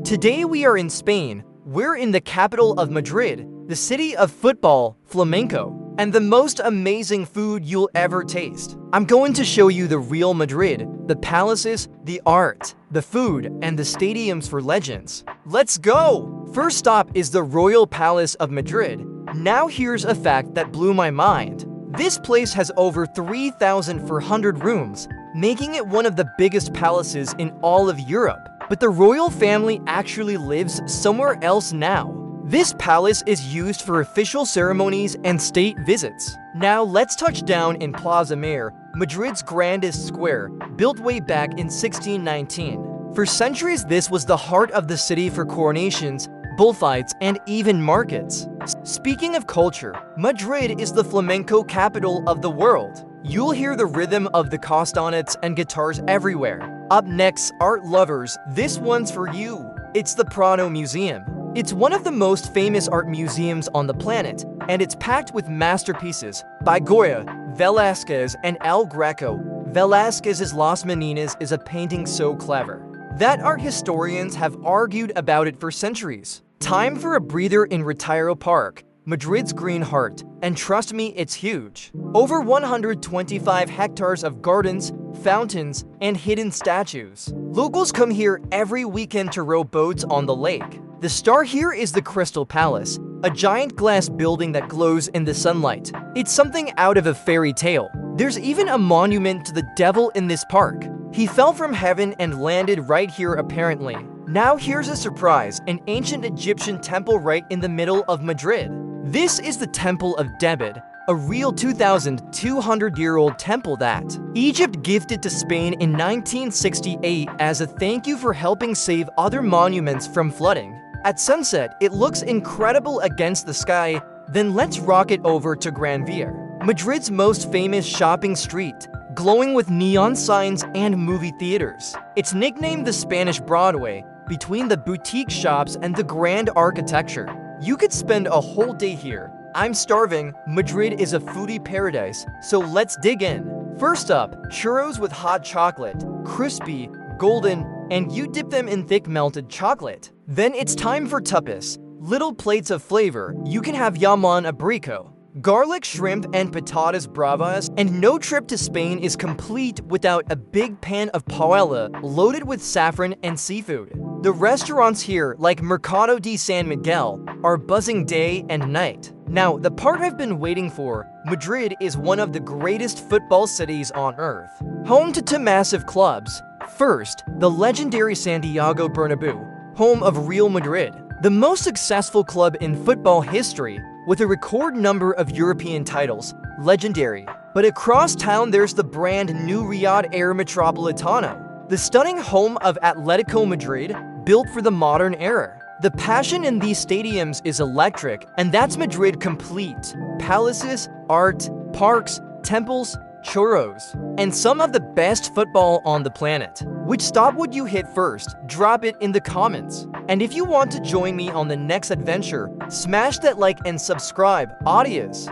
Today we are in Spain. We're in the capital of Madrid, the city of football, flamenco, and the most amazing food you'll ever taste. I'm going to show you the real Madrid, the palaces, the art, the food, and the stadiums for legends. Let's go! First stop is the Royal Palace of Madrid. Now here's a fact that blew my mind. This place has over 3,400 rooms, making it one of the biggest palaces in all of Europe. But the royal family actually lives somewhere else now. This palace is used for official ceremonies and state visits. Now let's touch down in Plaza Mayor, Madrid's grandest square, built way back in 1619. For centuries, this was the heart of the city for coronations, bullfights, and even markets. Speaking of culture, Madrid is the flamenco capital of the world. You'll hear the rhythm of the castanets and guitars everywhere. Up next, art lovers, this one's for you. It's the Prado Museum. It's one of the most famous art museums on the planet, and it's packed with masterpieces by Goya, Velázquez, and El Greco. Velázquez's Las Meninas is a painting so clever that art historians have argued about it for centuries. Time for a breather in Retiro Park, Madrid's green heart, and trust me, it's huge. Over 125 hectares of gardens, fountains, and hidden statues. Locals come here every weekend to row boats on the lake. The star here is the Crystal Palace, a giant glass building that glows in the sunlight. It's something out of a fairy tale. There's even a monument to the devil in this park. He fell from heaven and landed right here apparently. Now here's a surprise, an ancient Egyptian temple right in the middle of Madrid. This is the Temple of Debod, a real 2,200-year-old temple that Egypt gifted to Spain in 1968 as a thank you for helping save other monuments from flooding. At sunset, it looks incredible against the sky. Then let's rocket over to Gran Vía, Madrid's most famous shopping street, glowing with neon signs and movie theaters. It's nicknamed the Spanish Broadway, between the boutique shops and the grand architecture. You could spend a whole day here. I'm starving. Madrid is a foodie paradise, so let's dig in. First up, churros with hot chocolate, crispy, golden, and you dip them in thick melted chocolate. Then it's time for tapas, little plates of flavor. You can have jamón abrico, garlic shrimp and patatas bravas, and no trip to Spain is complete without a big pan of paella loaded with saffron and seafood. The restaurants here, like Mercado de San Miguel, are buzzing day and night. Now, the part I've been waiting for, Madrid is one of the greatest football cities on earth, home to two massive clubs. First, the legendary Santiago Bernabéu, home of Real Madrid, the most successful club in football history, with a record number of European titles, legendary. But across town there's the brand new Riyadh Air Metropolitano, the stunning home of Atletico Madrid, built for the modern era. The passion in these stadiums is electric, and that's Madrid complete. Palaces, art, parks, temples, churros, and some of the best football on the planet. Which stop would you hit first? Drop it in the comments. And if you want to join me on the next adventure, smash that like and subscribe. Adios!